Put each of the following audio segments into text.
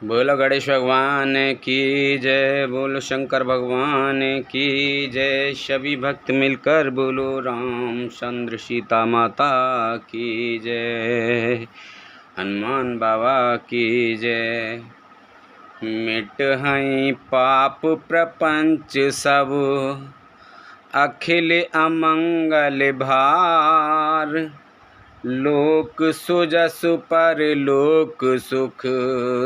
बोलो गणेश भगवान की जय, बोलो शंकर भगवान की जय। सभी भक्त मिलकर बोलो रामचंद्र सीता माता की जय, हनुमान बाबा की जय। मिट हई पाप प्रपंच सब, अखिल अमंगल भार। लोक सुजसु पर लोक सुख,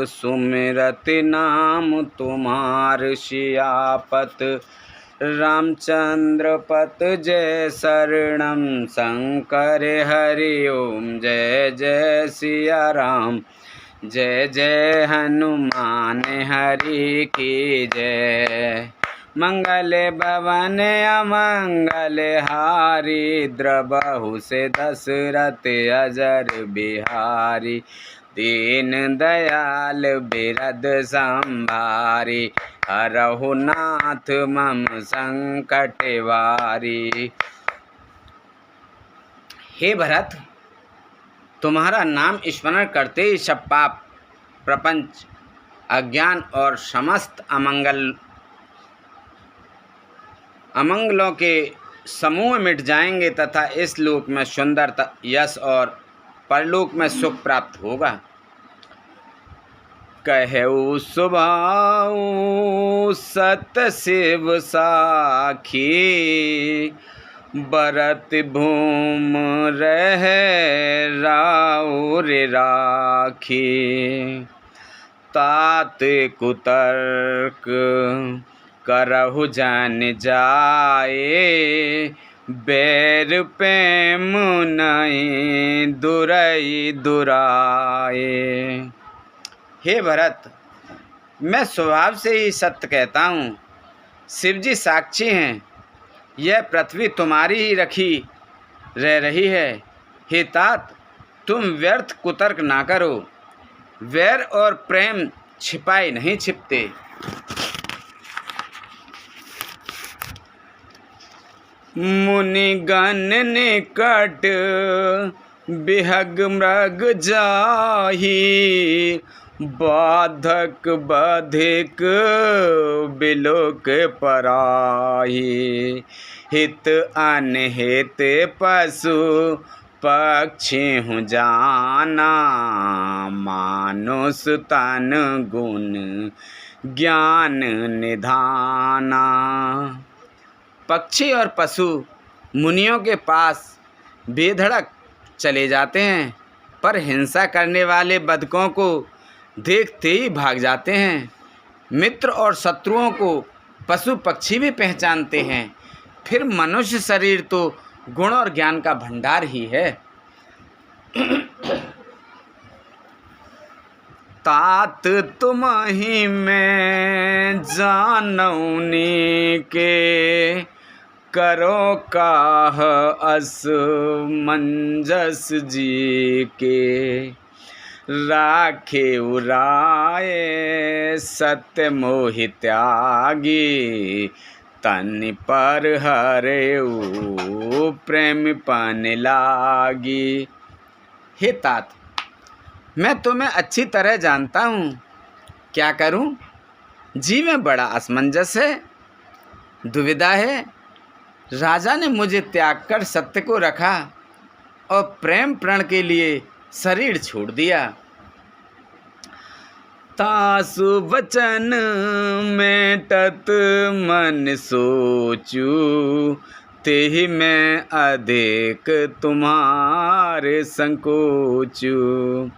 सुमिरत नाम तुम्हार। सियापत रामचंद्र पत जय शरणम, शंकर हरि ओम जय जय सिया राम। जय जय हनुमान हरि की जय। मंगल भवन अमंगल हारी, द्रबहु से दशरथ अजर बिहारी। दीन दयाल बिरद संभारी, हरहु नाथ मम संकट वारी। हे भरत, तुम्हारा नाम स्मरण करते ही सब पाप प्रपंच, अज्ञान और समस्त अमंगलों के समूह मिट जाएंगे तथा इस लोक में सुंदर यश और परलोक में सुख प्राप्त होगा। कहऊ सुभाऊ सत शिव साखी, बरत भूम रह राउर राखी। तात कुतर्क करहु जन जाए, बैर प्रेम नहीं दुरई दुराए। हे भरत, मैं स्वभाव से ही सत्य कहता हूँ। शिवजी साक्षी हैं, यह पृथ्वी तुम्हारी ही रखी रह रही है। हे तात, तुम व्यर्थ कुतर्क ना करो। वैर और प्रेम छिपाए नहीं छिपते। मुनिगण निकट बिहग मृग जाही, बाधक बधिक बिलोक पराही। हित अनहित पशु पक्षी हूँ जाना, मानुष तन गुण ज्ञान निधाना। पक्षी और पशु मुनियों के पास बेधड़क चले जाते हैं, पर हिंसा करने वाले बदकों को देखते ही भाग जाते हैं। मित्र और शत्रुओं को पशु पक्षी भी पहचानते हैं, फिर मनुष्य शरीर तो गुण और ज्ञान का भंडार ही है। तात तुम्हि मैं जानौनी के, करो काह अस मंजस जी के। राखे उराए सत्य मोहि त्यागी, तन पर हरेऊ प्रेम पन लागी। हे तात, मैं तुम्हें अच्छी तरह जानता हूँ, क्या करूँ? जी में बड़ा असमंजस है, दुविधा है। राजा ने मुझे त्याग कर सत्य को रखा और प्रेम प्रण के लिए शरीर छोड़ दिया। तासु वचन मेटत मन सोचू, तेहि मैं अधिक तुम्हारे संकोचू।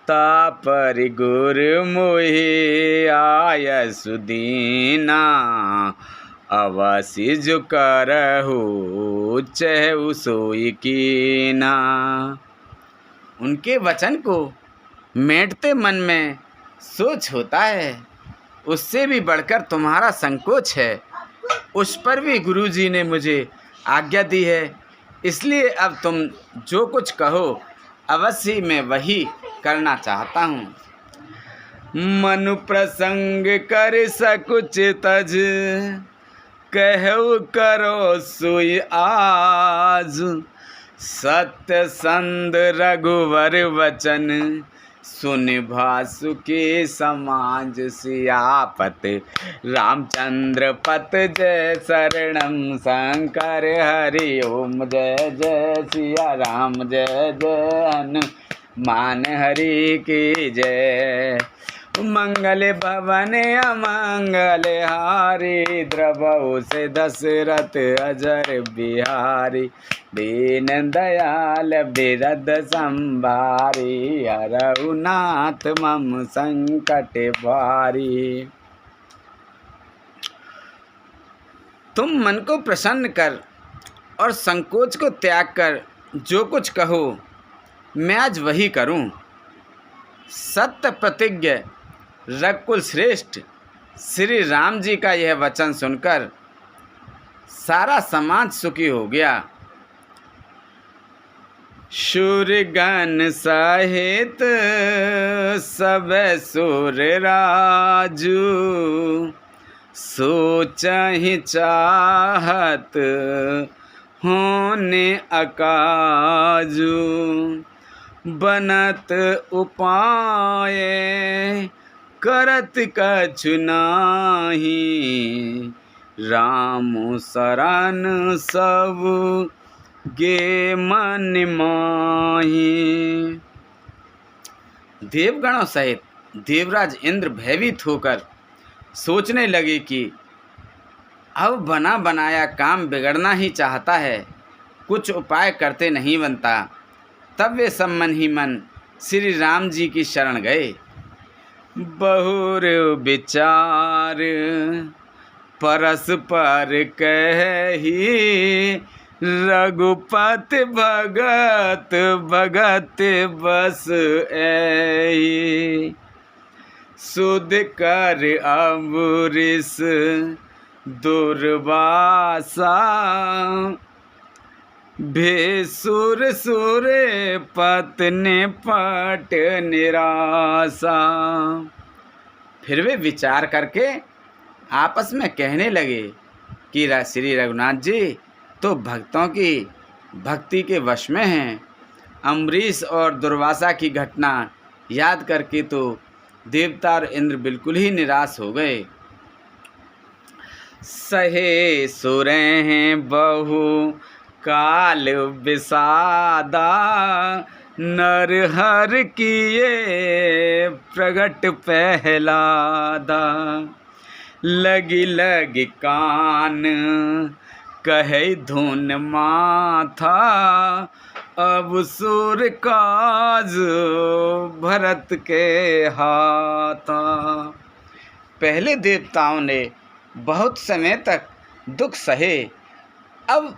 तापर गुर मोहि आयसु दीना, अवसि जो करहु चहु सोई कीना। उनके वचन को मेटते मन में सोच होता है, उससे भी बढ़कर तुम्हारा संकोच है। उस पर भी गुरुजी ने मुझे आज्ञा दी है, इसलिए अब तुम जो कुछ कहो अवश्य मैं वही करना चाहता हूँ। मनु प्रसंग कर सकुच तज, कहु करो सोई आज। सत्य संद रघुवर वचन, सुन भासुकी समाज सियापत रामचंद्र पत जय शरणम शंकर हरि ओम जय जय सिया राम जय जय हनुमान हरि की जय। मंगल भवन अमंगल हारी द्रवहु से दशरथ अजर बिहारी दीन दयाल बिरद संभारी हरहु नाथ मम संकट भारी। तुम मन को प्रसन्न कर और संकोच को त्याग कर जो कुछ कहो मैं आज वही करूं। सत्य प्रतिज्ञ रघुकुल श्रेष्ठ श्री राम जी का यह वचन सुनकर सारा समाज सुखी हो गया। शूरगण सहित सब सुर राजू सोचहि चाहत होने अकाजू बनत उपाय करत कछु नाही राम शरण सब गे मन माही। देवगणों सहित देवराज इंद्र भयभीत होकर सोचने लगे कि अब बना बनाया काम बिगड़ना ही चाहता है, कुछ उपाय करते नहीं बनता। तब वे सब मन ही मन श्री राम जी की शरण गए। बहुर विचार परस्पर कही रघुपति भगत भगत बस ऐही सुध कर अम्बरीश दुर्वासा भेसुर सुरे पत्नी पट निराशा। फिर वे विचार करके आपस में कहने लगे कि श्री रघुनाथ जी तो भक्तों की भक्ति के वश में हैं। अम्बरीश और दुर्वासा की घटना याद करके तो देवता और इंद्र बिल्कुल ही निराश हो गए। सहे सुरे हैं बहु काल विषादा नर हर किए प्रगट पहलादा लगी लगी कान कहे धुन माथा अब सुर काज भरत के हाथा। पहले देवताओं ने बहुत समय तक दुख सहे, अब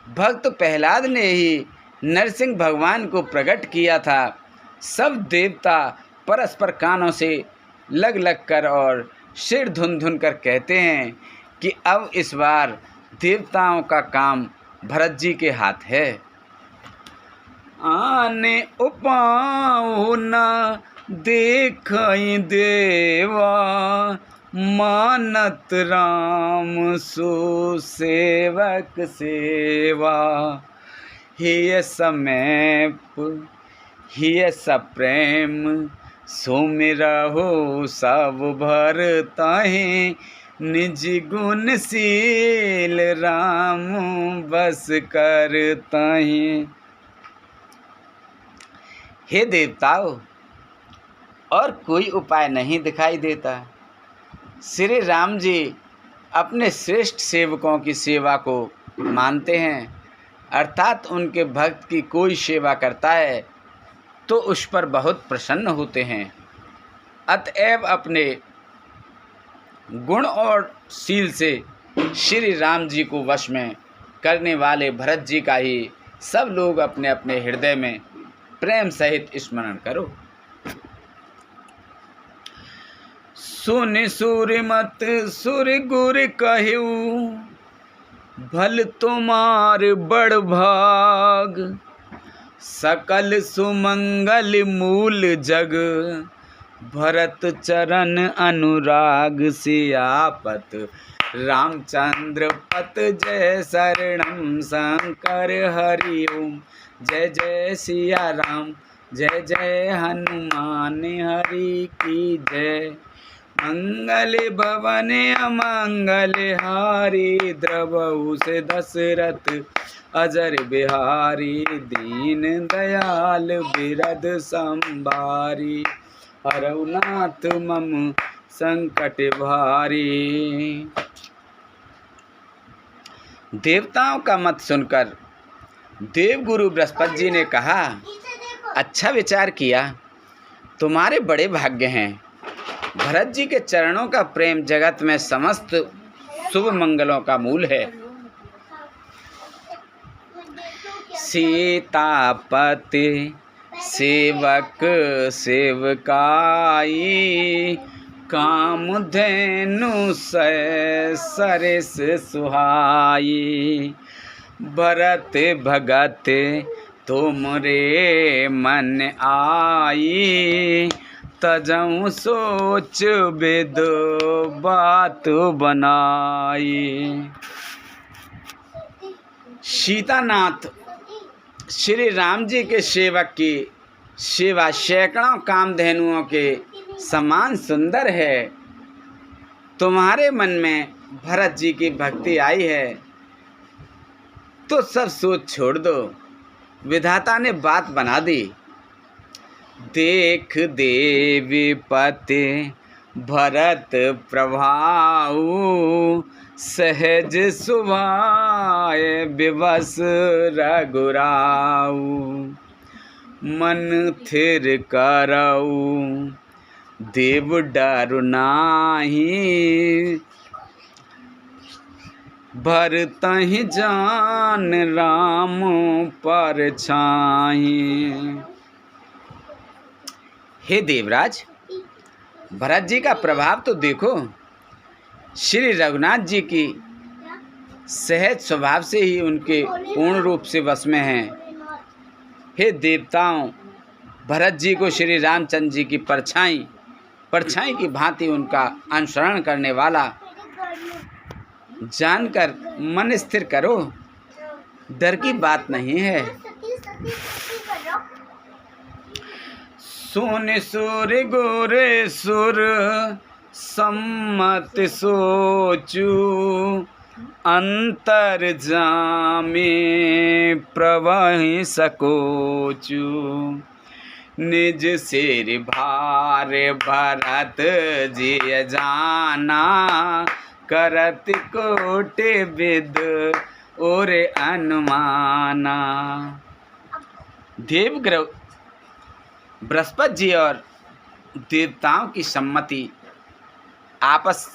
भक्त प्रहलाद ने ही नरसिंह भगवान को प्रकट किया था। सब देवता परस्पर कानों से लग लग कर और सिर धुन धुन कर कहते हैं कि अब इस बार देवताओं का काम भरत जी के हाथ है। आने उपाऊ न देखई देवा मानत राम सुसेवक सेवा हिय समेप हिय सप्रेम सुमिरहु सब भरतहि निज गुणशील राम बस करतहि। हे देवताओं, और कोई उपाय नहीं दिखाई देता। श्री राम जी अपने श्रेष्ठ सेवकों की सेवा को मानते हैं, अर्थात उनके भक्त की कोई सेवा करता है तो उस पर बहुत प्रसन्न होते हैं। अतएव अपने गुण और शील से श्री राम जी को वश में करने वाले भरत जी का ही सब लोग अपने अपने हृदय में प्रेम सहित स्मरण करो। सुन सूर्यमत सुर गुर कहू भल तुम्हार बड़ भाग सकल सुमंगल मूल जग भरत चरण अनुराग सियापत रामचंद्र पत जय शरणम शंकर हरि ओम जय जय सिया राम जय जय हनुमान हरि की जय। मंगल भवन अमंगल हारी, द्रवहु से दशरथ अजर बिहारी। दीन दयाल बिरद संभारी, हरऊ नाथ मम संकट भारी। देवताओं का मत सुनकर देवगुरु बृहस्पति जी ने कहा, अच्छा विचार किया, तुम्हारे बड़े भाग्य हैं। भरत जी के चरणों का प्रेम जगत में समस्त शुभ मंगलों का मूल है। सीतापति सेवक सेवकाई, कामधेनु सरिस सुहाई। भरत भगत तुमरे मन आई, तजऊ सोच विद बात बनाई। सीतानाथ श्री राम जी के सेवक की सेवा सैकड़ों कामधेनुओं के समान सुंदर है। तुम्हारे मन में भरत जी की भक्ति आई है तो सब सोच छोड़ दो। विधाता ने बात बना दी। देख देवी पति भरत प्रभाऊ, सहज सुभाय विवश रघुराऊ। मन थिर करऊ देव डरु नाहि, भरतहि जान राम पर छाहि। हे देवराज, भरत जी का प्रभाव तो देखो। श्री रघुनाथ जी की सहज स्वभाव से ही उनके पूर्ण रूप से वश में हैं। हे देवताओं, भरत जी को श्री रामचंद्र जी की परछाई की भांति उनका अनुसरण करने वाला जानकर मन स्थिर करो। डर की बात नहीं है। सुन सुर गोरे सुर सम्मत सोचू, अंतर जामे प्रवहि सकोचू। निज सिर भार भरत जी जाना, करत कोट विद और अनुमाना। देवग्रह बृहस्पति जी और देवताओं की सम्मति, आपस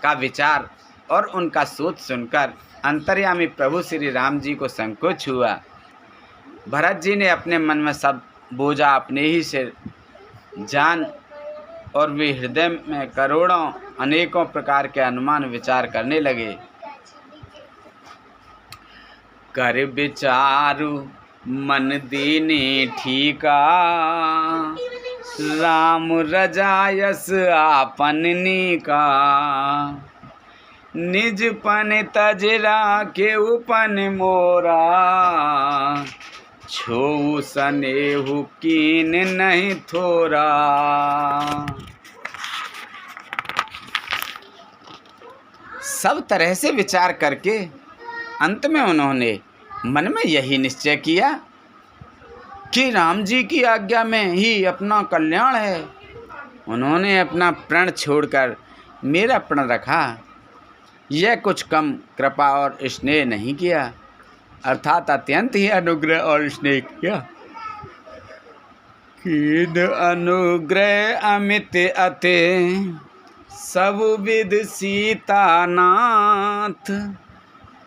का विचार और उनका सोच सुनकर अंतर्यामी प्रभु श्री राम जी को संकोच हुआ। भरत जी ने अपने मन में सब बोझा अपने ही से जान और वे हृदय में करोड़ों अनेकों प्रकार के अनुमान विचार करने लगे। कर विचारु मन दीनी ठीका, राम रजायस आपन नीका। निज पन तजरा के उपन मोरा, छो सनेहु कीन नहीं थोरा। सब तरह से विचार करके अंत में उन्होंने मन में यही निश्चय किया कि राम जी की आज्ञा में ही अपना कल्याण है। उन्होंने अपना प्रण छोड़कर मेरा प्रण रखा। यह कुछ कम कृपा और स्नेह नहीं किया, अर्थात अत्यंत ही अनुग्रह और स्नेह किया। कीद अनुग्रह अमित अते, सब विद सीतानाथ।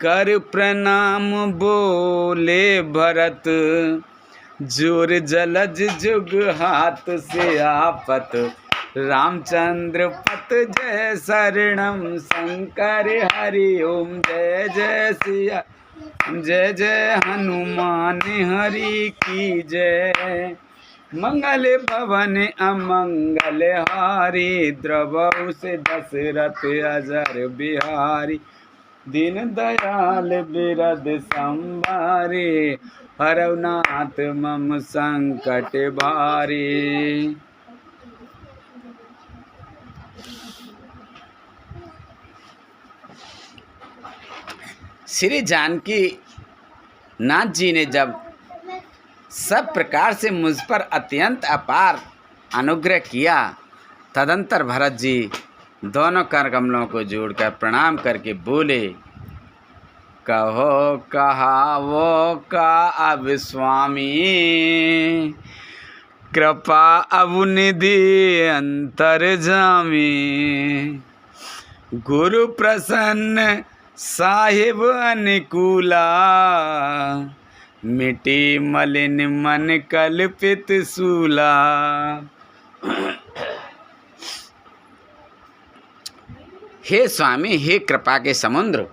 कर प्रणाम बोले भरत, जोर जलज जुग हाथ से आपत। रामचंद्र पत जय शरणम, शंकर हरि ओम जय जय सिया। जय जय हनुमान हरि की जय। मंगल भवन अमंगल हारी, द्रवहु से दशरथ अजर बिहारी। दीन दयाल बिरद संभारे, हरौ नाथ मम संकट भारी। श्री जानकी नाथ जी ने जब सब प्रकार से मुझ पर अत्यंत अपार अनुग्रह किया, तदंतर भरत जी दोनों कर कमलों को जोड़कर प्रणाम करके बोले, कहो कहावो का अब स्वामी, कृपा अब निधि अंतर्जामी। गुरु प्रसन्न साहिब अनुकूला, मिटी मलिन मन कल्पित सूला। हे स्वामी, हे कृपा के समुद्र,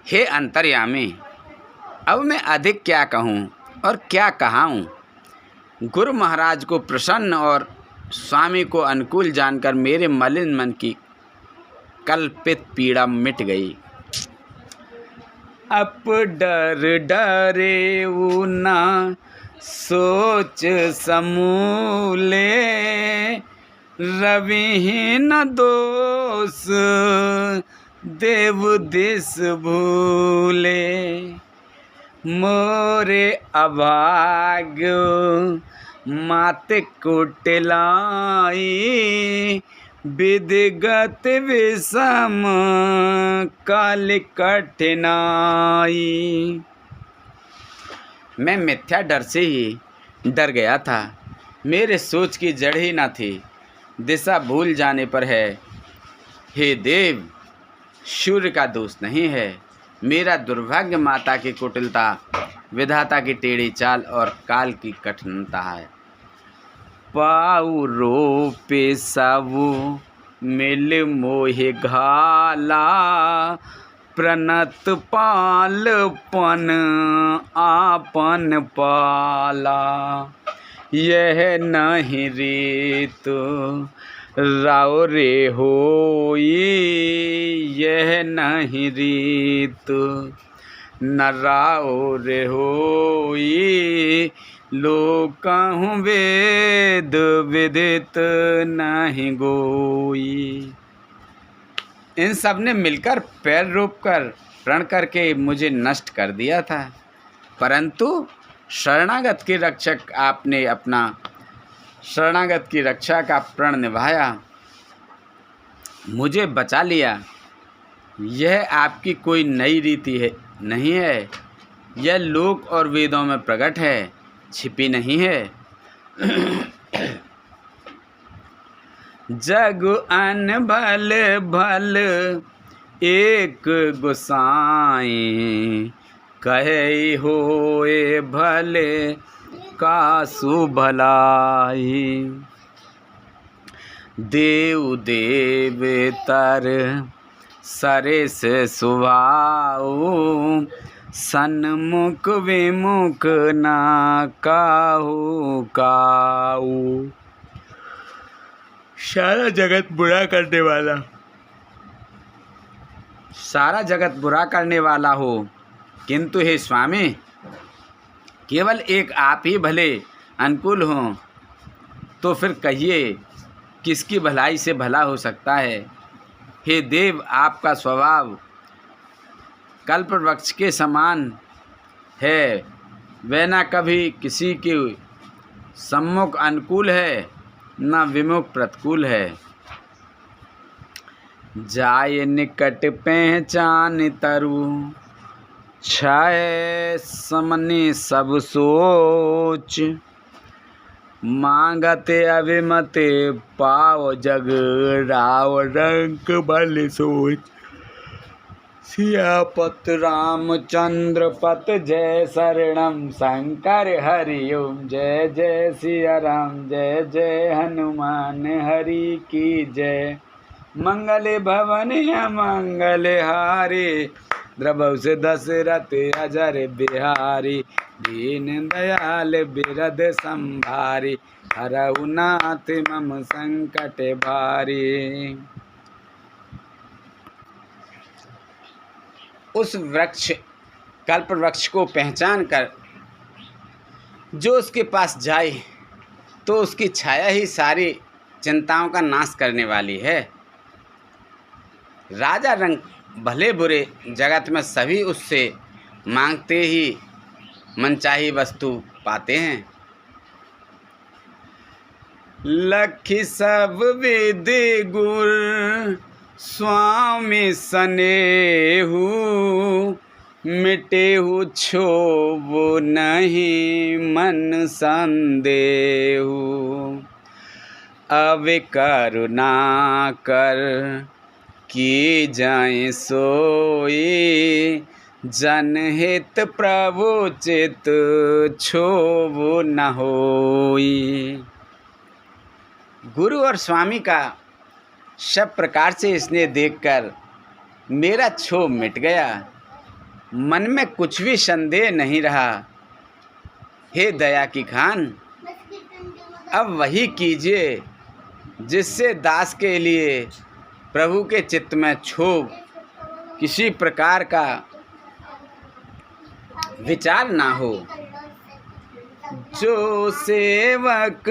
हे अंतर्यामी, अब मैं अधिक क्या कहूँ और क्या कहाऊँ। गुरु महाराज को प्रसन्न और स्वामी को अनुकूल जानकर मेरे मलिन मन की कल्पित पीड़ा मिट गई। अब डर डरे ना सोच समूले, रविहीन दोष देव दिस भूले। मोरे अभाग्य मात कुटिलाई, विधिगत विषम काल कठिनाई। मैं मिथ्या डर से ही डर गया था, मेरे सोच की जड़ ही न थी, दिशा भूल जाने पर है। हे देव, सूर्य का दोष नहीं है, मेरा दुर्भाग्य माता की कुटिलता, विधाता की टेढ़ी चाल और काल की कठिनता है। पाऊ रोपे सबु मिल मोहि घाला, प्रणत पालपन आपन पाला। यह नहीं रीत राव रे होई, यह नहीं रीत न राव रे होई। लोकहु वेद विदित नहीं गोई। इन सब ने मिलकर पैर रोपकर प्रण करके मुझे नष्ट कर दिया था, परंतु शरणागत के रक्षक आपने अपना शरणागत की रक्षा का प्रण निभाया, मुझे बचा लिया। यह आपकी कोई नई रीति है नहीं है, यह लोक और वेदों में प्रकट है, छिपी नहीं है। जग अन भल भल एक गोसाई, कहे होए भले कासु भलाई। देव देवतर सरेस सुभाऊ, सन्मुख विमुख ना काहू काऊ। सारा जगत बुरा करने वाला हो, किंतु हे स्वामी, केवल एक आप ही भले अनुकूल हों, तो फिर कहिए किसकी भलाई से भला हो सकता है। हे देव, आपका स्वभाव कल्प वृक्ष के समान है, वह न कभी किसी के सम्मुख अनुकूल है, न विमुख प्रतिकूल है। जाय निकट पहचान तरु, छाय समनि सब सोच। मांगते अभिमते पाव जग, राव रंक बल सोच। सियापत रामचंद्र पत जय शरणम, शंकर हरि ओम जय जय सिया राम, जय जय हनुमान हरि की जय। मंगल भवन मंगल हारे, द्रवौ से दशरथ अजर बिहारी। दीन दयाल बिरद संभारी, हरऊ नाथ मम संकट भारी। उस वृक्ष कल्प वृक्ष को पहचान कर जो उसके पास जाए तो उसकी छाया ही सारी चिंताओं का नाश करने वाली है। राजा रंग भले बुरे जगत में सभी उससे मांगते ही मनचाही वस्तु पाते हैं। लखी सब विधि गुर स्वामी सनेहु, मिटेहु क्षोभ नहीं मन संदेहु। अब करुणा कर की जाए सोई, जनहित प्रभु चित क्षोभ न होई। गुरु और स्वामी का सब प्रकार से स्नेह देखकर मेरा क्षोभ मिट गया, मन में कुछ भी संदेह नहीं रहा। हे दया की खान, अब वही कीजिए जिससे दास के लिए प्रभु के चित्त में क्षोभ किसी प्रकार का विचार ना हो। जो सेवक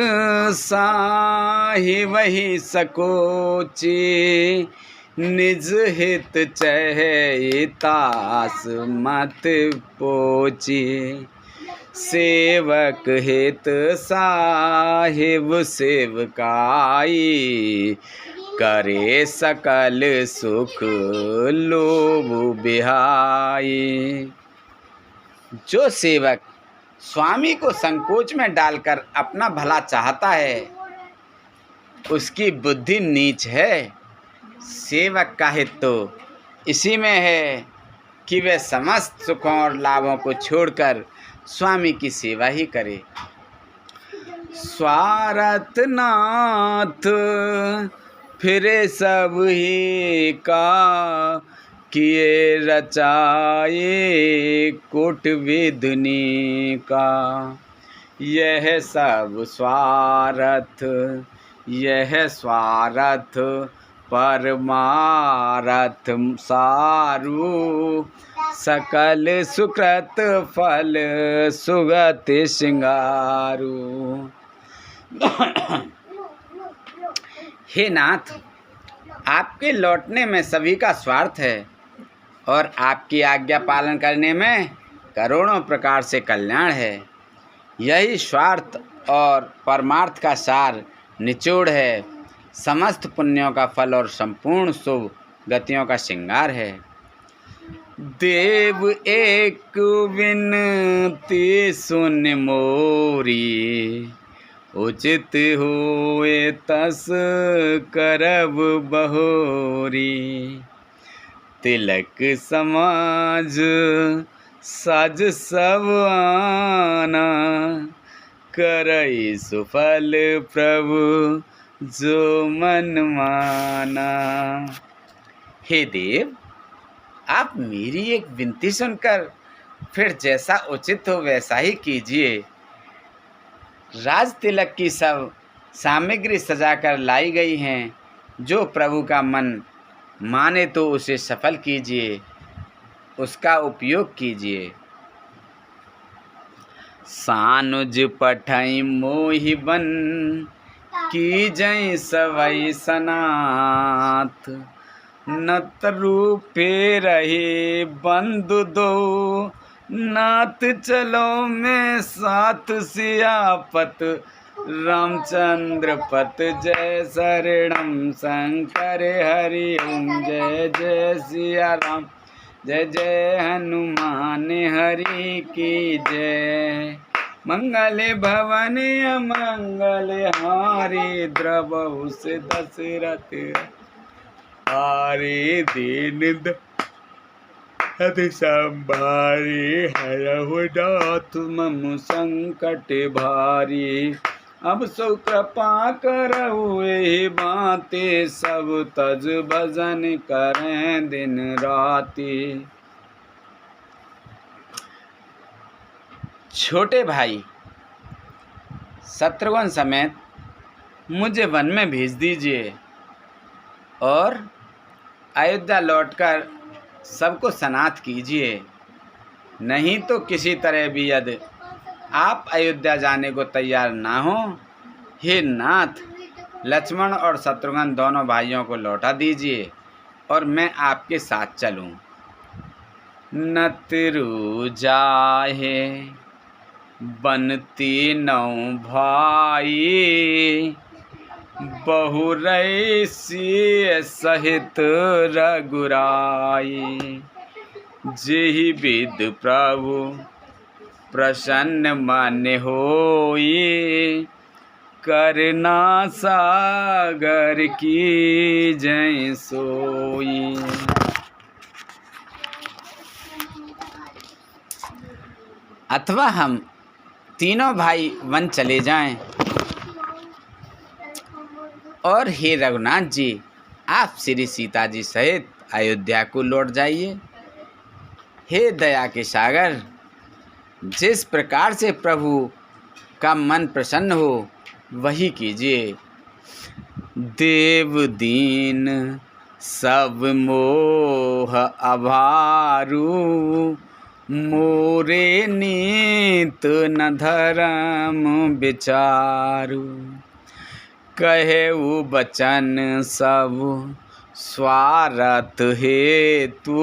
साहि वही सकोची, निज हित चहे तास मत पोची। सेवक हित साहिब सेवकाई, करे सकल सुख लोभ बिहाई। जो सेवक स्वामी को संकोच में डालकर अपना भला चाहता है, उसकी बुद्धि नीच है। सेवक का हित तो इसी में है कि वह समस्त सुखों और लाभों को छोड़कर स्वामी की सेवा ही करे। स्वार्थ नाथ फिरे सब ही का, किए रचाए कोट विधुनी का। यह सब स्वार्थ यह स्वार्थ परमारथ सारू, सकल सुकृत फल सुगति सिंगारू। हे नाथ, आपके लौटने में सभी का स्वार्थ है और आपकी आज्ञा पालन करने में करोड़ों प्रकार से कल्याण है। यही स्वार्थ और परमार्थ का सार निचोड़ है, समस्त पुण्यों का फल और संपूर्ण शुभ गतियों का श्रृंगार है। देव एक विनती सुन मोरी, उचित होए तस करब बहोरी। तिलक समाज साज सब आना, करई सुफल प्रभु जो मन माना। हे देव, आप मेरी एक विनती सुनकर फिर जैसा उचित हो वैसा ही कीजिए। राज तिलक की सब सामग्री सजाकर लाई गई हैं, जो प्रभु का मन माने तो उसे सफल कीजिए, उसका उपयोग कीजिए। सानुज पठई मोहि बन, की जय सवै सनाथ। नत रूपे रहे बंधु दो, नाथ चलो में साथ सियापत। रामचंद्र पत जय शरणम शंकर हरि ओम। जय जय सिया राम, जय जय हनुमान हरि की जय। मंगल भवन अमंगल हारी, द्रवहु से दशरथ हारे। दीन अति संभारी, हरहु नाथ मम संकट भारी। अब सो कृपा करहु एहि बाते, सब तज भजन करें दिन राति। छोटे भाई शत्रुघ्न समेत मुझे वन में भेज दीजिए और अयोध्या लौटकर सबको सनाथ कीजिए। नहीं तो किसी तरह भी यदि आप अयोध्या जाने को तैयार ना हो, हे नाथ, लक्ष्मण और शत्रुघ्न दोनों भाइयों को लौटा दीजिए और मैं आपके साथ चलूं। नतरु जाहे बनती नौ भाई, बहुरैसी सहित रघुराई। जेहि विद प्रभु प्रसन्न मन होई, करना सागर की जय सोई। अथवा हम तीनों भाई वन चले जाएं और हे रघुनाथ जी, आप श्री सीता जी सहित अयोध्या को लौट जाइए। हे दया के सागर, जिस प्रकार से प्रभु का मन प्रसन्न हो वही कीजिए। देव दीन सब मोह अभारू, मोरे नीत न धर्म विचारू। कहेउ बचन सब स्वार्थ हेतु,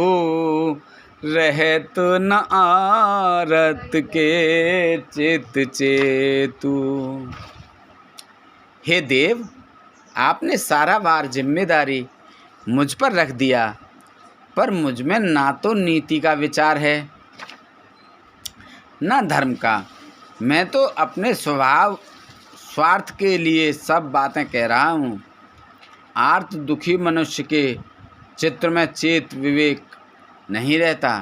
रहत न आरत के चित चेतु। हे देव, आपने सारा भार जिम्मेदारी मुझ पर रख दिया, पर मुझ में ना तो नीति का विचार है न धर्म का। मैं तो अपने स्वभाव स्वार्थ के लिए सब बातें कह रहा हूँ। आर्त दुखी मनुष्य के चित्र में चेत विवेक नहीं रहता।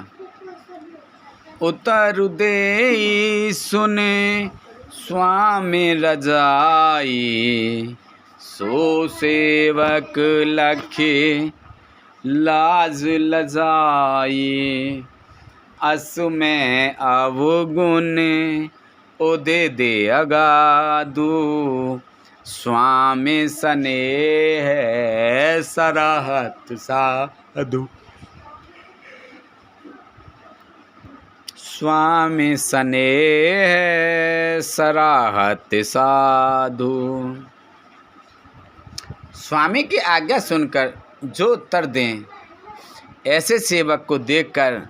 उतर दे सुने स्वामी रजाई, सो सेवक लखे लाज लजाई। अस में अवगुण उदे दे अगाधु, स्वामी स्नेह सराहत साधु। स्वामी स्नेह सराहत साधु। स्वामी की आज्ञा सुनकर जो उत्तर दें, ऐसे सेवक को देखकर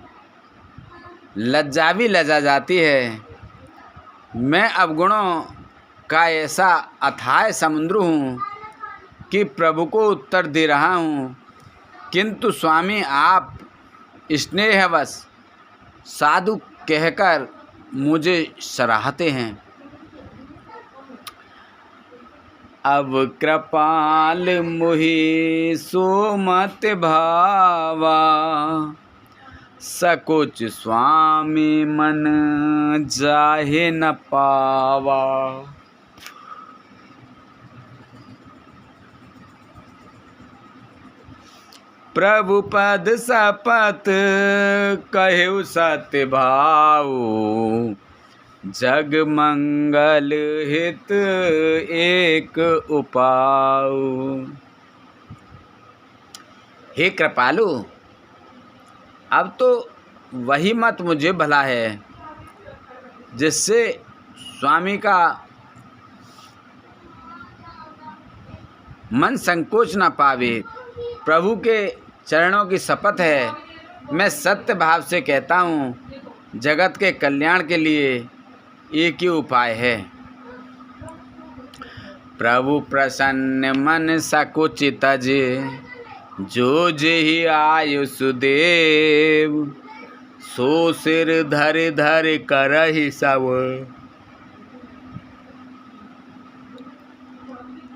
लज्जा भी लजा जाती है। मैं अवगुणों का ऐसा अथाह समुद्र हूँ कि प्रभु को उत्तर दे रहा हूँ, किंतु स्वामी आप स्नेहवश साधु कहकर मुझे सराहते हैं। अब कृपाल मुहि सुमत भावा, सकुच स्वामी मन जाहे न पावा। प्रभु पद सपत कहु सत्य भाऊ, जग मंगल हित एक उपाऊ। हे कृपालु, अब तो वही मत मुझे भला है जिससे स्वामी का मन संकोच न पावे। प्रभु के चरणों की शपथ है, मैं सत्य भाव से कहता हूँ, जगत के कल्याण के लिए एक ही उपाय है। प्रभु प्रसन्न मन सकुच तजे, जो जेहि आयुष देव, सो सिर धर धर करहि सब।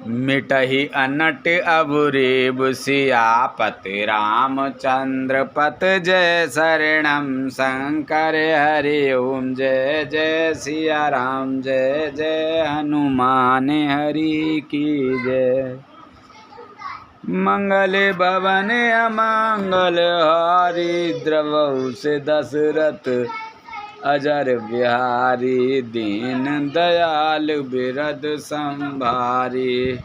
मिटहि अनट अबुरेब सियापति रामचंद्र पत। जय शरणम शंकर हरि ओम। जय जय सिया राम, जय जय हनुमान हरि की जय। मंगल भवन अमंगल हारी, द्रवहु से दशरथ अजर बिहारी। दीन दयाल बिरद संभारी,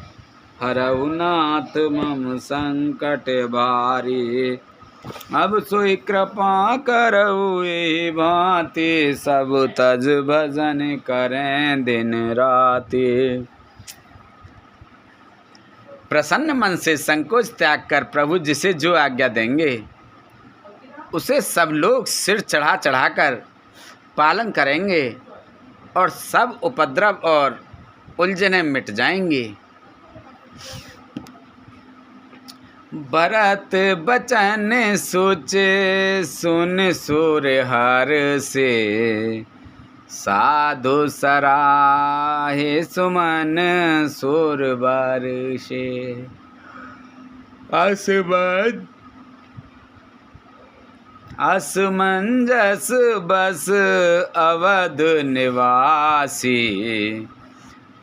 हरहु नाथ मम संकट भारी। अब सोई कृपा करऊ एहि भांति, सब तज भजन करें दिन राति। प्रसन्न मन से संकोच त्याग कर प्रभु जिसे जो आज्ञा देंगे उसे सब लोग सिर चढ़ा चढ़ाकर पालन करेंगे और सब उपद्रव और उलझनें मिट जाएंगी। भरत बचन सोचे सुन सुर हर से, साधु सराहे सुमन सुर बरसे। असमंजस बस अवध निवासी,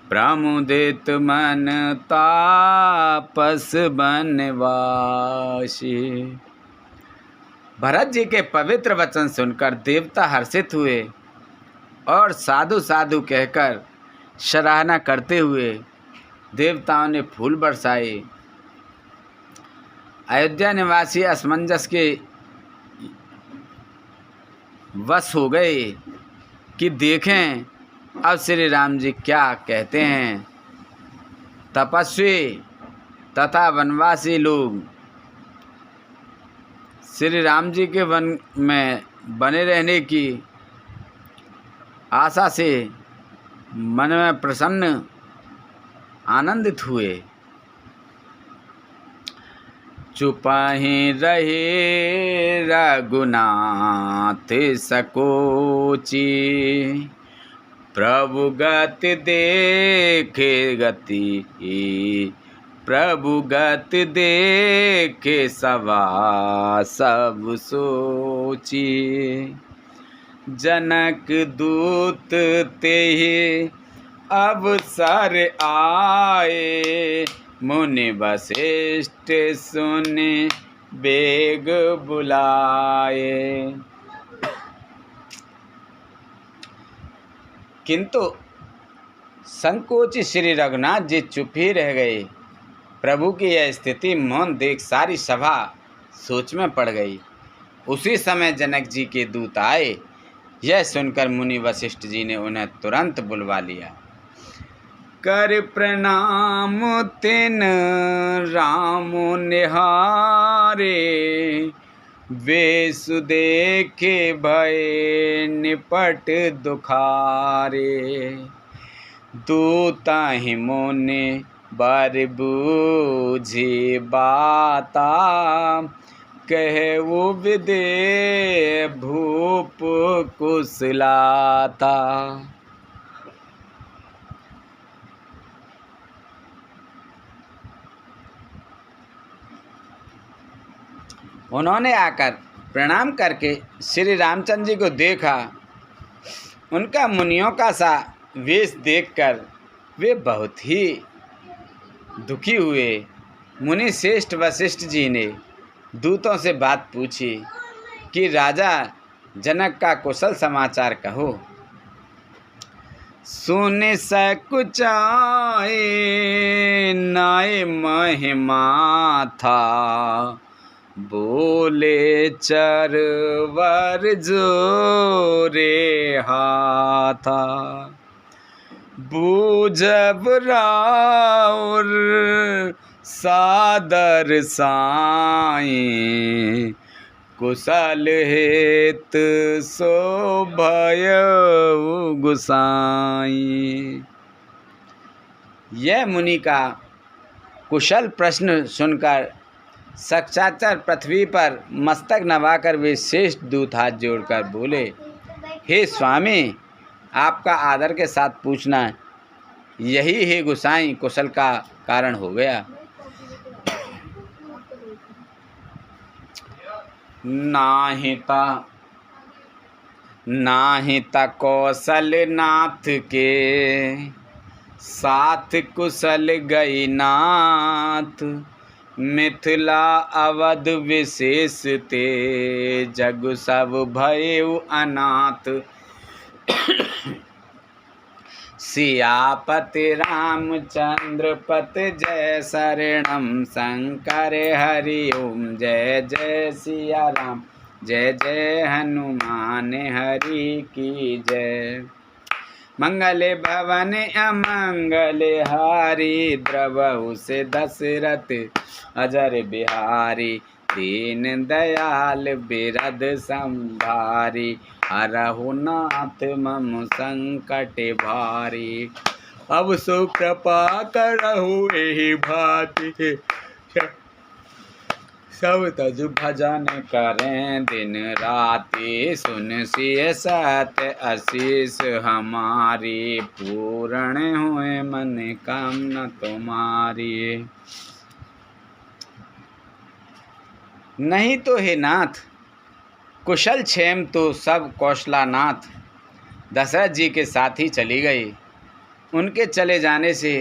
प्रमुदित मन तापस बनवासी। भरत जी के पवित्र वचन सुनकर देवता हर्षित हुए और साधु साधु कहकर सराहना करते हुए देवताओं ने फूल बरसाए। अयोध्या निवासी असमंजस के वश हो गए कि देखें अब श्री राम जी क्या कहते हैं। तपस्वी तथा वनवासी लोग श्री राम जी के वन में बने रहने की आशा से मन में प्रसन्न आनंदित हुए। चुपहि रहे रघुनाथ सकोची, प्रभु गति देखे गति, प्रभु गति देखे सवा सब सोची। जनक दूत तेहि अवसर आए, मुनि वशिष्ठ सुनि बेग बुलाए। किंतु संकोची श्री रघुनाथ जी चुप ही रह गए। प्रभु की यह स्थिति मौन देख सारी सभा सोच में पड़ गई। उसी समय जनक जी के दूत आए। यह सुनकर मुनि वशिष्ठ जी ने उन्हें तुरंत बुलवा लिया। कर प्रणाम तिन राम निहारे, वेसु देखे भय निपट दुखारे। दूता ही मुनि बर बूझी बाता, कहु विदे भूप कुशलाता। उन्होंने आकर प्रणाम करके श्री रामचंद्र जी को देखा। उनका मुनियों का सा वेश देखकर वे बहुत ही दुखी हुए। मुनि श्रेष्ठ वशिष्ठ जी ने दूतों से बात पूछी कि राजा जनक का कुशल समाचार कहो। सुन सकुचाए नाय महिमा था, बोले चरवर जोरे हाथा। बूझब राउर सादर साई, कुशल हेत सो भयउ गुसाई। यह मुनि का कुशल प्रश्न सुनकर सक्षाचर पृथ्वी पर मस्तक नवाकर वे श्रेष्ठ दूत हाथ जोड़कर बोले, हे स्वामी, आपका आदर के साथ पूछना यही है गुसाई कुशल का कारण हो गया। नाहिता कौशल नाथ के, साथ कुशल गई नाथ। मिथिला अवध विशेष ते, जग सब भयउ अनाथ। सियापति रामचंद्र पत जय शरणम शंकर हरि ओम जय जय सिया राम जय जय हनुमान हरि की जय। मंगल भवन अमंगल हारी द्रवहु से दशरथ अजर बिहारी दीन दयाल बिरद संभारी हरहु नाथ मम संकट भारी। अब सो कृपा करहु एहि भांति सब तज भजन करें दिन राति सुन सिय सत्य आशीष हमारी पूर्ण हुए मन कामना तुम्हारी। नहीं तो हे नाथ कुशल क्षेम तो सब कौशलानाथ दशरथ जी के साथ ही चली गई। उनके चले जाने से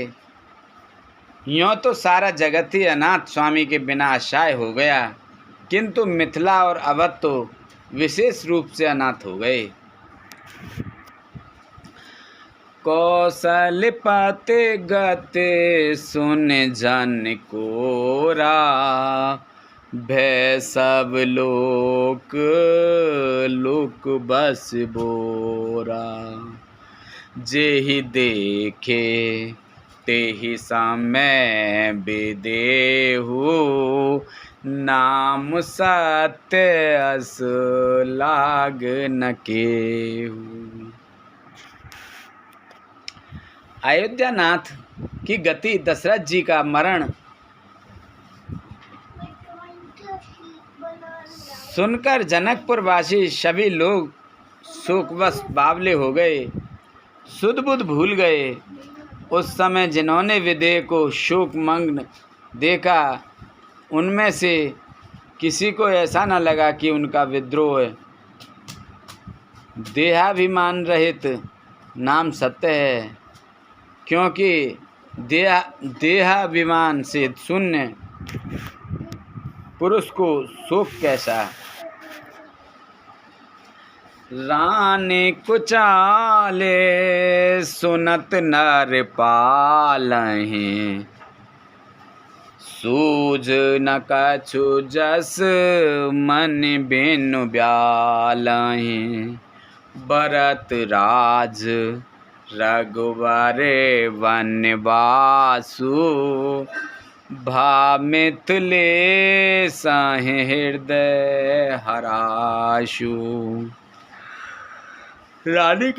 यों तो सारा जगत ही अनाथ स्वामी के बिना आशाय हो गया, किंतु मिथिला और अवध तो विशेष रूप से अनाथ हो गए। कौशलपति गति सुन जन कोरा भय सब लोक लोक बस बोरा। जेहि देखे तेहि समय विदेहु नाम सत्य अस लाग न केहू। अयोध्या नाथ की गति दशरथ जी का मरण सुनकर जनकपुर वासी सभी लोग शोकवश बावले हो गए, सुध बुध भूल गए। उस समय जिन्होंने विदेह को शोकमग्न देखा उनमें से किसी को ऐसा न लगा कि उनका विद्रोह है। देहाभिमान रहित नाम सत्य है, क्योंकि देहाभिमान से शून्य पुरुष को शोक कैसा। रानी कुचाले सुनत नर पालहि सूझ न कछु जस मन बिनु ब्यालहि। भरत राज रघुवर वनवासु भा मिथिलेश हृदय हराशु। रानी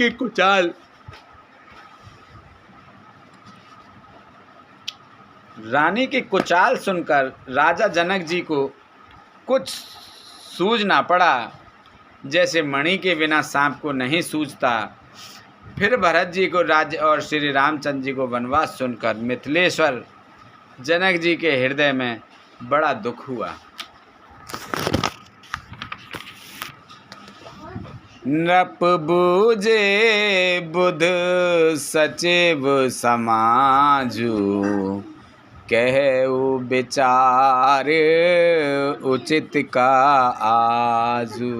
की कुचाल सुनकर राजा जनक जी को कुछ सूझ ना पड़ा, जैसे मणि के बिना सांप को नहीं सूझता। फिर भरत जी को राज्य और श्री रामचंद्र जी को वनवास सुनकर मिथिलेश्वर जनक जी के हृदय में बड़ा दुख हुआ। नृप बूझे बुध सचिव समाजु कहु विचार उचित का आजू।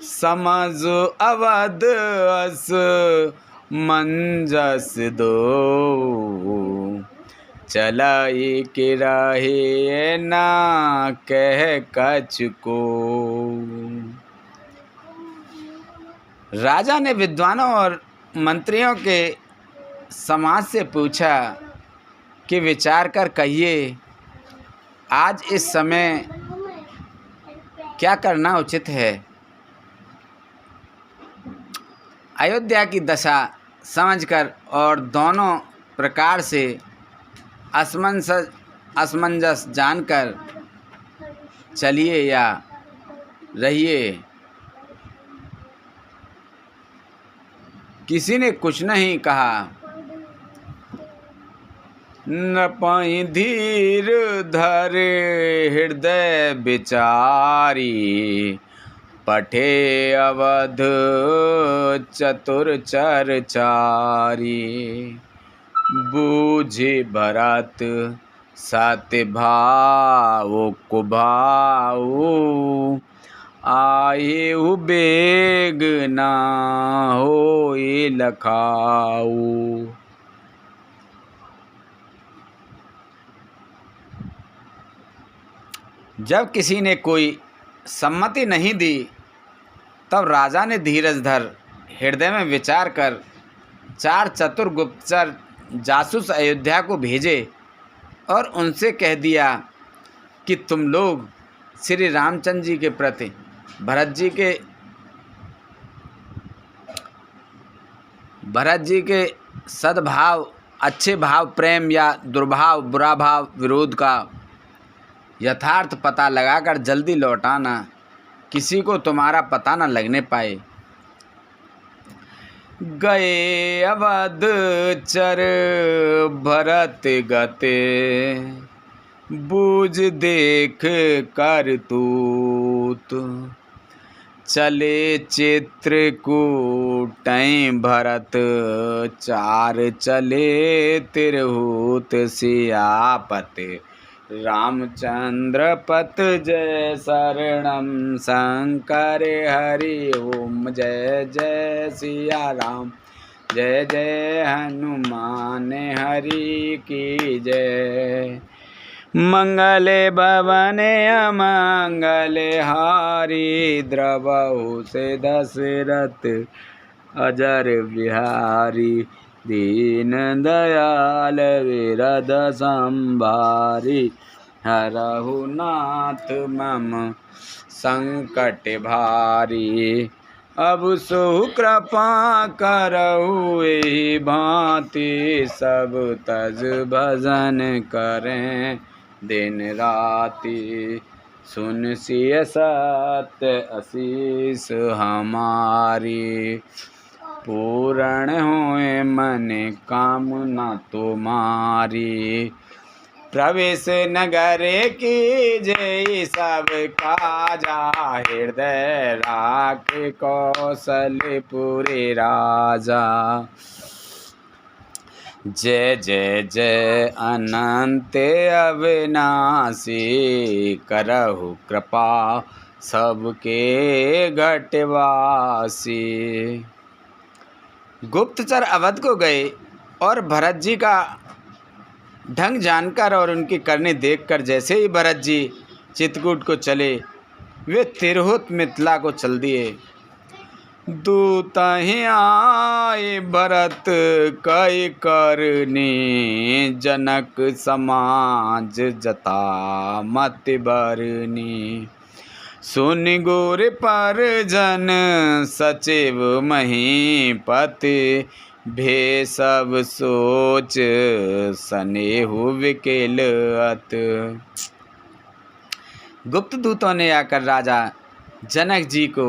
समझ अवध अस मंजस दो चलाई के रहे ना कह कछ को। राजा ने विद्वानों और मंत्रियों के समाज से पूछा कि विचार कर कहिए, आज इस समय क्या करना उचित है। अयोध्या की दशा समझकर और दोनों प्रकार से असमंजस जानकर चलिए या रहिए। किसी ने कुछ नहीं कहा। नपहि धीर धरे हृदय विचारी पठे अवध चतुर चरचारी। बूझे भरत सत्य भाव कुभाऊ आए बेग ना होए लखाऊ। जब किसी ने कोई सम्मति नहीं दी तब राजा ने धीरज धर हृदय में विचार कर 4 चतुर गुप्तचर जासूस अयोध्या को भेजे और उनसे कह दिया कि तुम लोग श्री रामचंद्र जी के प्रति भरत जी के सद्भाव, अच्छे भाव, प्रेम या दुर्भाव, बुरा भाव, विरोध का यथार्थ पता लगाकर जल्दी लौटाना, किसी को तुम्हारा पता न लगने पाए। गए अवध चर भरत गते, बूझ देख कर तूत, चले चित्रकूटै भरत, चार चले तिरहुत सियापति, रामचंद्र पत जय शरणम शंकर हरि ओम, जय जय सिया राम, जय जय हनुमान हरि की जय। मंगले भवने अमंगले हारी, द्रवहु से दशरथ अजर बिहारी, दीन दयाल विरद संभारी, हरहु नाथ मम संकट भारी। अब सो कृपा करहु एहि भांति, सब तज भजन करें दिन राति, सुन सिय सत्य असीस हमारी, पूर्ण होए मन कामना तुम्हारी। प्रवेश नगर की जय सब काजा, हृदय राख कौशलपुरी राजा। जय जय जय अनंत अविनाशी, करहु कृपा सबके घटवासी। गुप्तचर अवध को गए और भरत जी का ढंग जानकर और उनकी करनी देखकर जैसे ही भरत जी चित्रकूट को चले, वे तिरहुत मिथिला को चल दिए। दूत ही आए भरत कई करनी, जनक समाज जता मत बरनी, सुन गुर पर जन सचिव महीपति, भे सब सोच सनेहु विकेल अत। गुप्त दूतों ने आकर राजा जनक जी को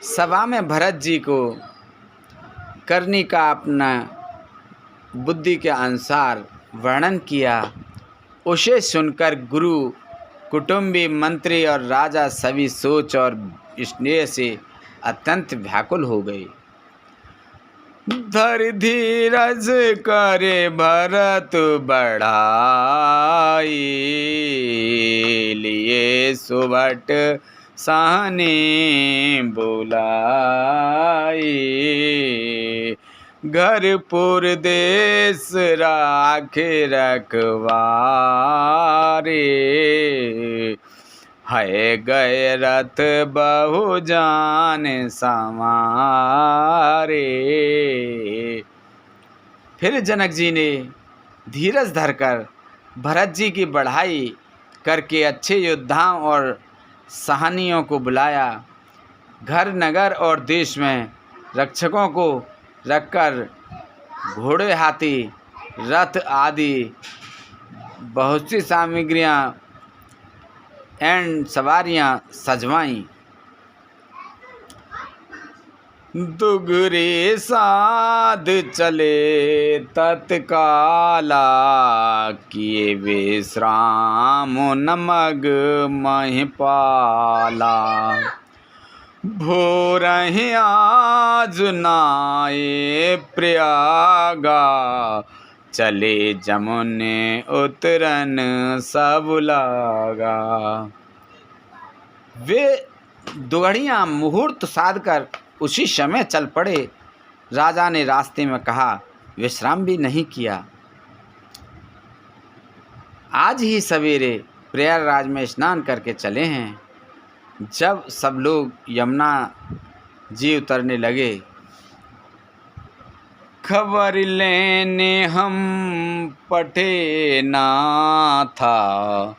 सभा में भरत जी को करनी का अपना बुद्धि के अनुसार वर्णन किया। उसे सुनकर गुरु, कुटुंबी, मंत्री और राजा सभी सोच और स्नेह से अत्यंत व्याकुल हो गए। धर धीरज करे भरत बढ़ाई, लिए सुभट सहनी बुलाई, घर पुर देश राखे रखवारे, है गए रथ बहु जान समारे। फिर जनक जी ने धीरज धरकर भरत जी की बढ़ाई करके अच्छे योद्धाओं और सहानियों को बुलाया। घर, नगर और देश में रक्षकों को रखकर घोड़े, हाथी, रथ आदि बहुत सी सामग्रियाँ एंड सवारियाँ सजवाईं। दुगरे साध चले तत्काला, किए विश्राम नमग महिपाला, भोरहि आज नाये प्रयागा, चले जमुने उतरन सब लागा। वे दुघड़ियाँ मुहूर्त साधकर उसी समय चल पड़े। राजा ने रास्ते में कहा, विश्राम भी नहीं किया। आज ही सवेरे प्रयागराज में स्नान करके चले हैं। जब सब लोग यमुना जी उतरने लगे, खबर लेने हम पटे ना था,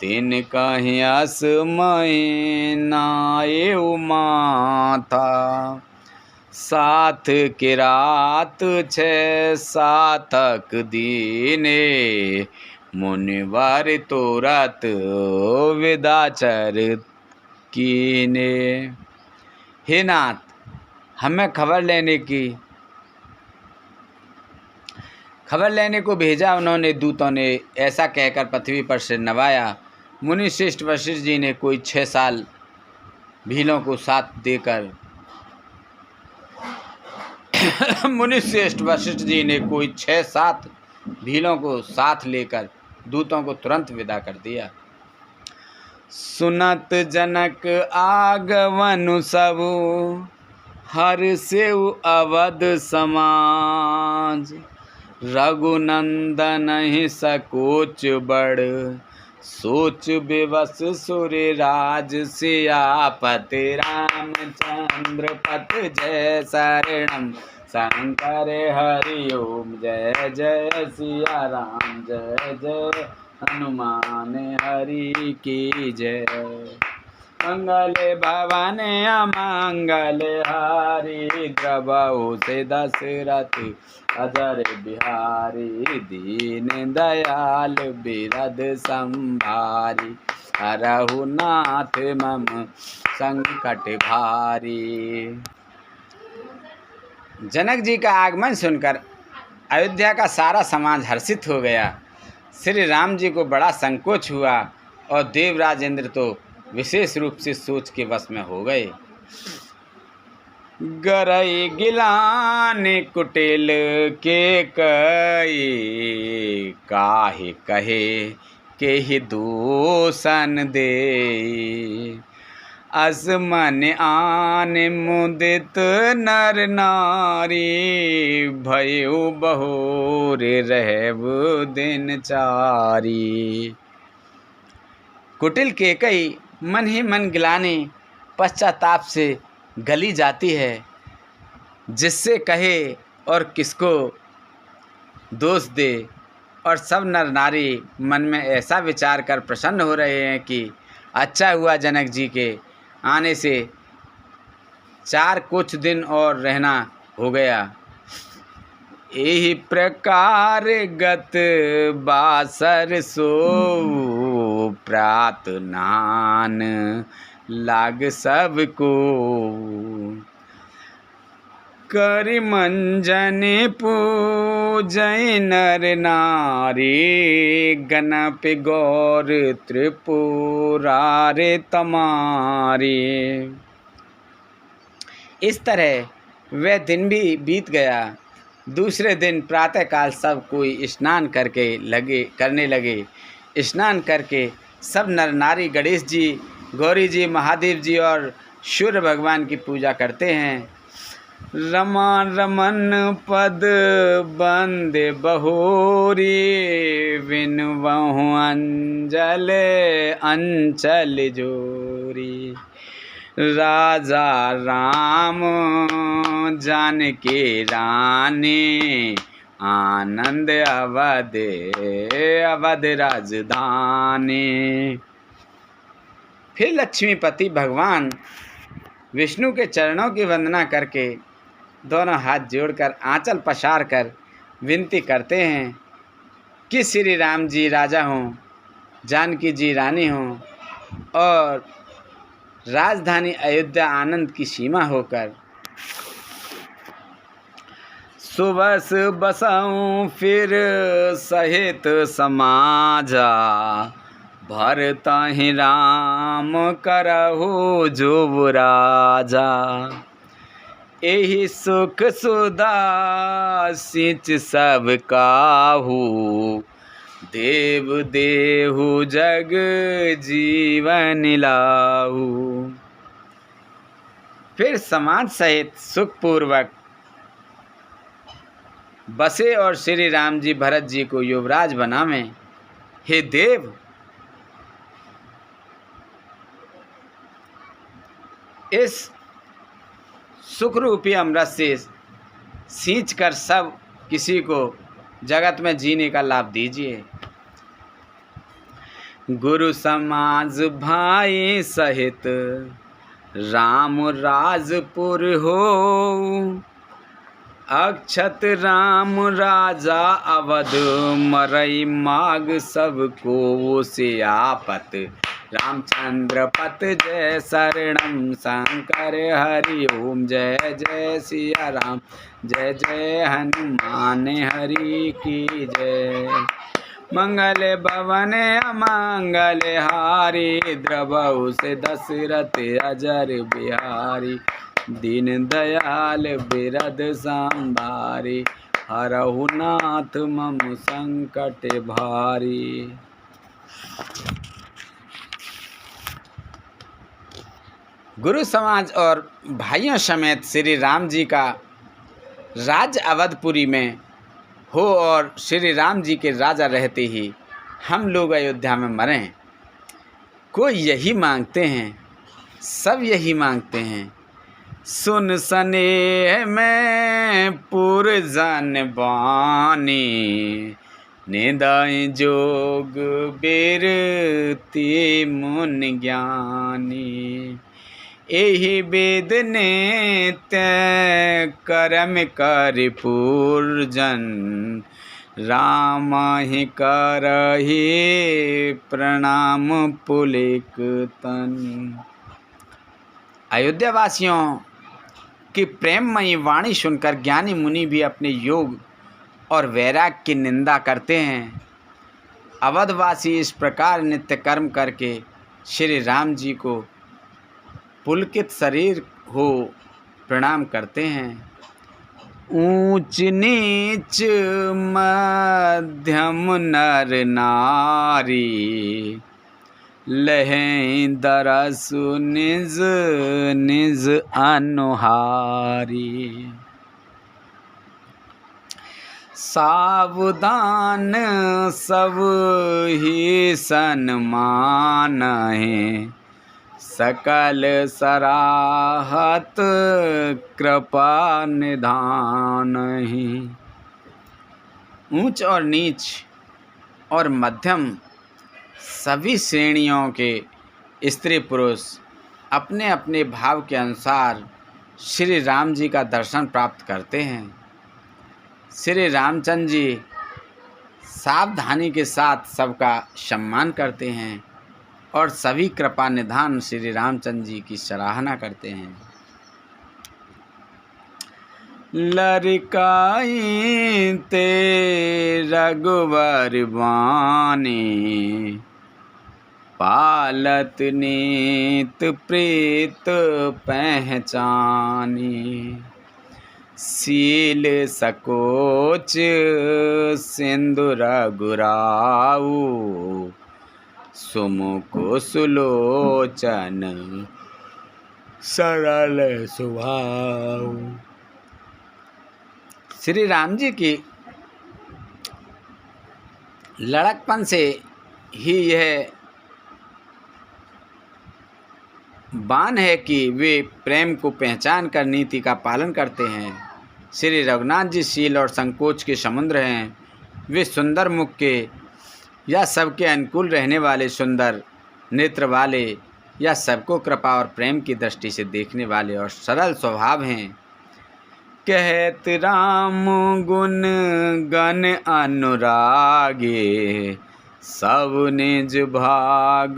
तीन कहीं असमय नाए माथा, साथ के रात 6 दीने, मुनिवर तोरत विदाचर कीने। हे नाथ, हमें खबर लेने को भेजा। उन्होंने दूतों ने ऐसा कहकर पृथ्वी पर सिर नवाया। मुनि श्रेष्ठ वशिष्ठ जी ने कोई 6 भीलों को साथ देकर मुनि श्रेष्ठ वशिष्ठ जी ने कोई 6-7 भीलों को साथ लेकर दूतों को तुरंत विदा कर दिया। सुनत जनक आगमनु सबु, हर सेउ अवध समाज, रघुनंदन ही सकोच बड़, सोच विवश सुर राज सियापति, रामचंद्र पथ जय शरणम, शंकर हरि ओम जय जय सिया राम, जय जय हनुमान हरि की जय। मंगल भवन अमंगल हारी, द्रवहु से दशरथ अजर बिहारी, दीन दयाल बिरद संभारी, हरहु नाथ मम संकट भारी। जनक जी का आगमन सुनकर अयोध्या का सारा समाज हर्षित हो गया। श्री राम जी को बड़ा संकोच हुआ और देवराज इंद्र तो विशेष रूप से सोच के वश में हो गए। गरई गिलान कुटिल के कई, काहे कहे के ही दूषण दे, असमन आन मुदित नर नारी, भयो बहोर रहब दिन चारी। कुटिल केकई मन ही मन गिलाने पश्चाताप से गली जाती है, जिससे कहे और किसको दोष दे। और सब नर नारी मन में ऐसा विचार कर प्रसन्न हो रहे हैं कि अच्छा हुआ जनक जी के आने से 4 कुछ दिन और रहना हो गया। यही प्रकार गत बासर सो, प्रात नान लाग सबको, करि मंजन पूजय नर नारी, गणप गौर त्रिपुरारे तमारी। इस तरह वह दिन भी बीत गया। दूसरे दिन प्रातःकाल सब कोई स्नान करने लगे। स्नान करके सब नर नारी गणेश जी, गौरी जी, महादेव जी और सूर्य भगवान की पूजा करते हैं। रमा रमन पद बंदे बहोरी, विनवहु अंजल अंचल जोरी, राजा राम जानकी रानी, आनंद अवध राजधानी। फिर लक्ष्मीपति भगवान विष्णु के चरणों की वंदना करके दोनों हाथ जोड़कर आंचल पसार कर विनती करते हैं कि श्री राम जी राजा हों, जानकी जी रानी हों और राजधानी अयोध्या आनंद की सीमा होकर सुबस बसऊं फिर सहित समाजा, भरतहि राम करहु जो राजा, एहि सुख सुधा सिंच सब काहू, देव देहु जग जीवन लाहू। फिर समाज सहित सुखपूर्वक बसे और श्री राम जी भरत जी को युवराज बनावें। हे देव, इस सुखरूपी अमृत से सींच कर सब किसी को जगत में जीने का लाभ दीजिए। गुरु समाज भाई सहित राम राजपुर हो, अक्षत राम राजा अवध मरई माग सबको से आपत। रामचंद्र पत जय शरणम शंकर हरि ओम, जय जय सिया राम, जय जय हनुमान हरि की जय। मंगल भवन अमंगल हारी, द्रवहु से दशरथ अजर बिहारी। दीन दयाल बिरद संभारी, हरहु नाथ मम संकट भारी। गुरु समाज और भाइयों समेत श्री राम जी का राज अवधपुरी में हो और श्री राम जी के राजा रहते ही हम लोग अयोध्या में मरें। कोई यही मांगते हैं, सब यही मांगते हैं। सुन स्नेह में पुरजन बानी, निदाई जोग बिरती मुन ज्ञानी। एहि वेद ने तय करम कर पूर्जन, राम ही करहि प्रणाम पुलिक तन। अयोध्या वासियों की प्रेममयी वाणी सुनकर ज्ञानी मुनि भी अपने योग और वैराग्य की निंदा करते हैं। अवधवासी इस प्रकार नित्य कर्म करके श्री राम जी को पुलकित शरीर हो प्रणाम करते हैं। ऊंच नीच मध्यम नर नारी, लहें दरसु निज निज अनुहारी। सावधान सब ही सन्मान है, सकल सराहत कृपा निधान ही। ऊंच और नीच और मध्यम सभी श्रेणियों के स्त्री पुरुष अपने अपने भाव के अनुसार श्री राम जी का दर्शन प्राप्त करते हैं। श्री रामचंद्र जी सावधानी के साथ सबका सम्मान करते हैं और सभी कृपा निधान श्री रामचंद्र जी की सराहना करते हैं। लरिकाई ते रघुवर बानी, पालत नीत प्रीत पहचानी। सील सकोच सिंधु रघुराऊ, सुमुख सुलोचन सरल स्वभाव। श्री राम जी की लड़कपन से ही यह बान है कि वे प्रेम को पहचान कर नीति का पालन करते हैं। श्री रघुनाथ जी शील और संकोच के समुद्र हैं। वे सुंदर मुख के या सबके अनुकूल रहने वाले, सुंदर नेत्र वाले या सबको कृपा और प्रेम की दृष्टि से देखने वाले और सरल स्वभाव हैं। कहत राम गुण गण अनुरागे, सब निज भाग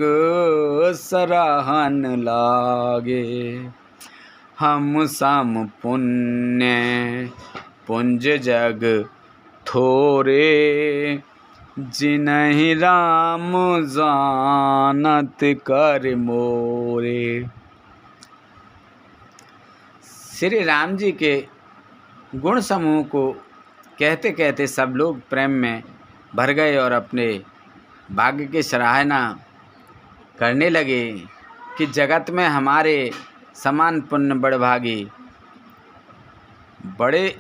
सराहन लागे। हम सम पुण्य पुंज जग थोरे, जिन्हि राम जानत कर मोरे। श्री राम जी के गुण समूह को कहते कहते सब लोग प्रेम में भर गए और अपने भाग्य की सराहना करने लगे कि जगत में हमारे समान पुण्य बड़भागी। बड़े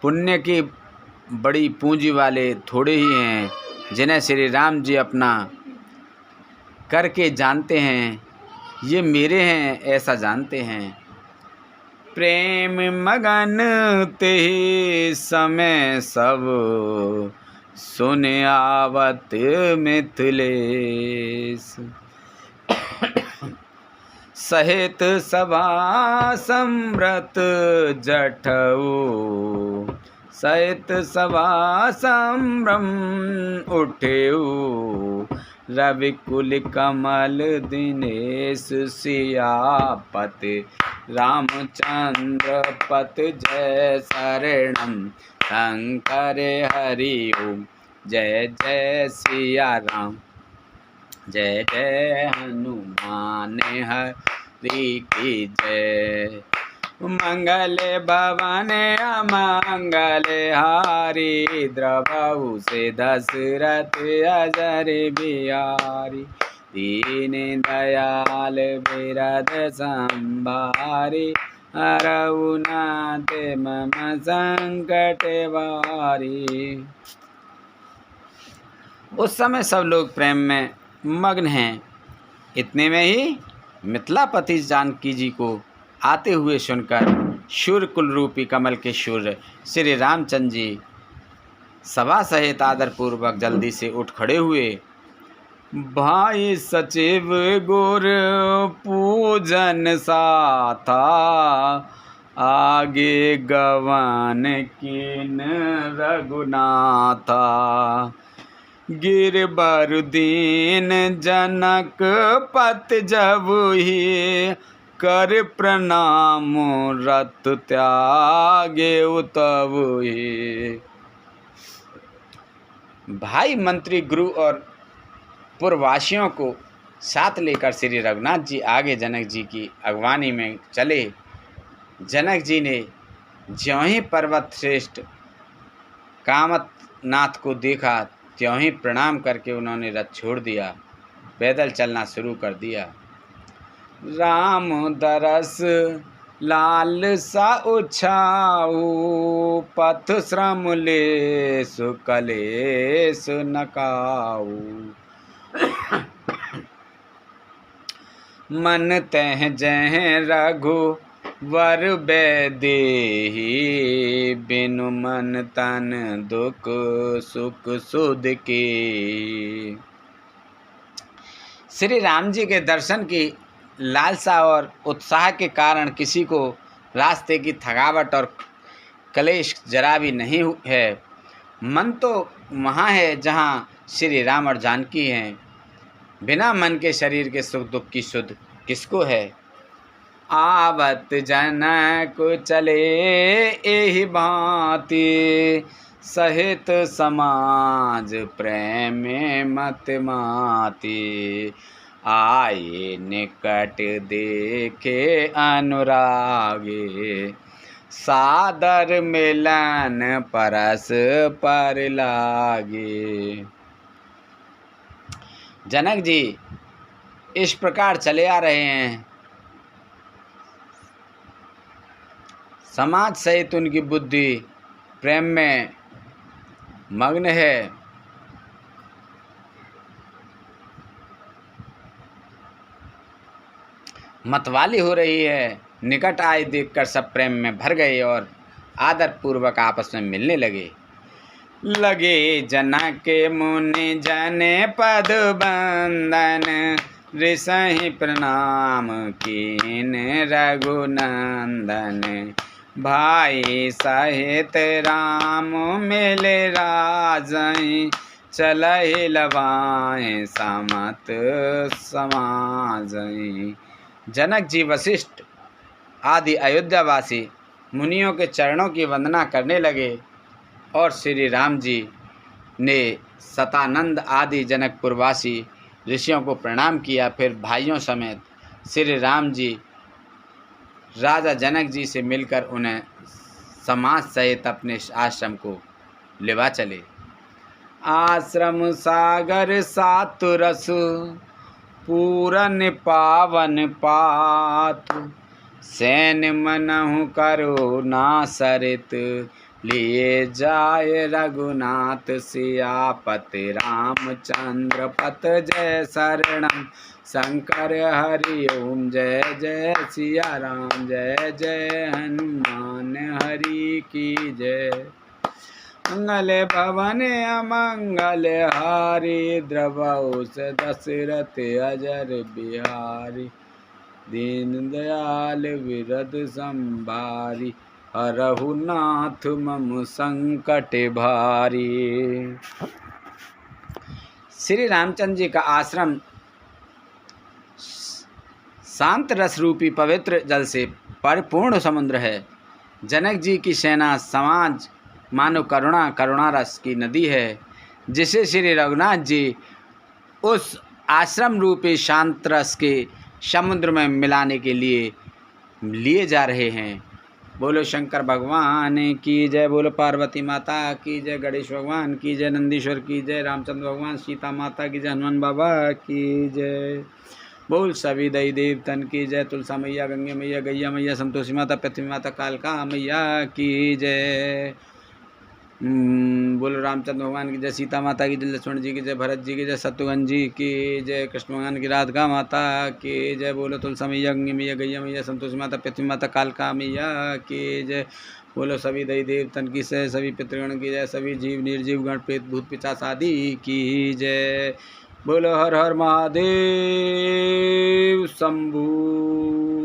पुण्य की बड़ी पूंजी वाले थोड़े ही हैं जिन्हें श्री राम जी अपना करके जानते हैं, ये मेरे हैं ऐसा जानते हैं। प्रेम मगन ते समय सब सुन आवत मिथिलेश। सहित सभा सम्रत जठऊ, सहित सभा संभ्रम उठेऊ। रविकुल कमल दिनेश सियापति, रामचंद्र पत जय शरणम। शंकर हरि ओम, जय जय सिया राम, जय जय हनुमान हरि की जय। मंगल भवन अमंगल हारी, द्रवहु से दशरथ अजर बिहारी। दीन दयाल बिरद संभारी, हरऊ नाथ मम संकट भारी। उस समय सब लोग प्रेम में मग्न हैं। इतने में ही मिथिलापति जानकी जी को आते हुए सुनकर शूर कुल रूपी कमल के शूर श्री रामचंद्र जी सभा सहित आदर पूर्वक जल्दी से उठ खड़े हुए। भाई सचिव गुर पूजन साथा, आगे गवन किन रघुनाथा। गिरबर दीन जनक पत जब ही, कर प्रणाम रत त्यागे उतब ही। भाई मंत्री गुरु और पुरवासियों को साथ लेकर श्री रघुनाथ जी आगे जनक जी की अगवानी में चले। जनक जी ने ज्यों ही पर्वत श्रेष्ठ कामतनाथ को देखा त्यों ही प्रणाम करके उन्होंने रथ छोड़ दिया, पैदल चलना शुरू कर दिया। राम दरस लाल सा उछाऊ, पथ श्रम ले सुकलेश नकाऊ। मन तह जह रघु वर बेदेही, बिनु मन तन दुख सुख सुध के। श्री राम जी के दर्शन की लालसा और उत्साह के कारण किसी को रास्ते की थकावट और क्लेश जरा भी नहीं है। मन तो वहाँ है जहाँ श्री राम और जानकी हैं। बिना मन के शरीर के सुख दुख की सुध किसको है। आवत जनक चले एहि भांति, सहित समाज प्रेम मत माती। आए निकट देखे अनुरागे, सादर मिलन परस पर लागे। जनक जी इस प्रकार चले आ रहे हैं। समाज सहित उनकी बुद्धि प्रेम में मग्न है। मतवाली हो रही है। निकट आए देखकर सब प्रेम में भर गए और आदर पूर्वक आपस में मिलने लगे। लगे जनक मुनि जने पद बंदन, ऋषि प्रणाम कीन रघुनंदन। भाई सहित राम मिले राजई, चलहि लवाए समत समाजई। जनक जी वशिष्ठ आदि अयोध्यावासी मुनियों के चरणों की वंदना करने लगे और श्री राम जी ने सतानंद आदि जनकपुरवासी ऋषियों को प्रणाम किया। फिर भाइयों समेत श्री राम जी राजा जनक जी से मिलकर उन्हें समाज सहित अपने आश्रम को लेवा चले। आश्रम सागर सातु रस, पूरन पावन पातु। सैन मनहु करो ना सरित, लिए जाय रघुनाथ सियापति रामचंद्र पत जय शरणम शंकर हरि ओम। जय जय सिया राम, जय जय हनुमान हरि की जय। मंगल भवन अमंगल हारी, द्रवहुस दशरथ अजर बिहारी। दीन दयाल विरद संभारी, हरहु नाथ मम संकट भारी। श्री रामचंद्र जी का आश्रम शांत रस रूपी पवित्र जल से परिपूर्ण समुद्र है। जनक जी की सेना समाज मानो करुणा रस की नदी है, जिसे श्री रघुनाथ जी उस आश्रम रूपी शांत रस के समुद्र में मिलाने के लिए जा रहे हैं। बोलो शंकर भगवान की जय, बोलो पार्वती माता की जय, गणेश भगवान की जय, नंदीश्वर की जय, रामचंद्र भगवान, सीता माता की जय, हनुमान बाबा की जय। बोल सभी दई देवतन की जय, तुलसा मैया, गंगे मैया, गैया मैया, संतोषी माता, पृथ्वी माता, कालका मैया की जय। बोलो रामचंद्र भगवान की जय, सीता माता की जय, लक्ष्मण जी की जय, भरत जी की जय, शत्रुघ्न जी की जय, कृष्ण भगवान की, राधिका माता की जय। बोलो तुलसा मैया, गंगे मैया, गैया मैया, संतोषी माता, पृथ्वी माता, कालका मैया की जय। बोलो सभी दई देवतन की जय, सभी पितृगण की जय, सभी जीव निर्जीव गण प्रेत भूत पिशाच आदि की जय। बोलो हर हर महादेव शंभू।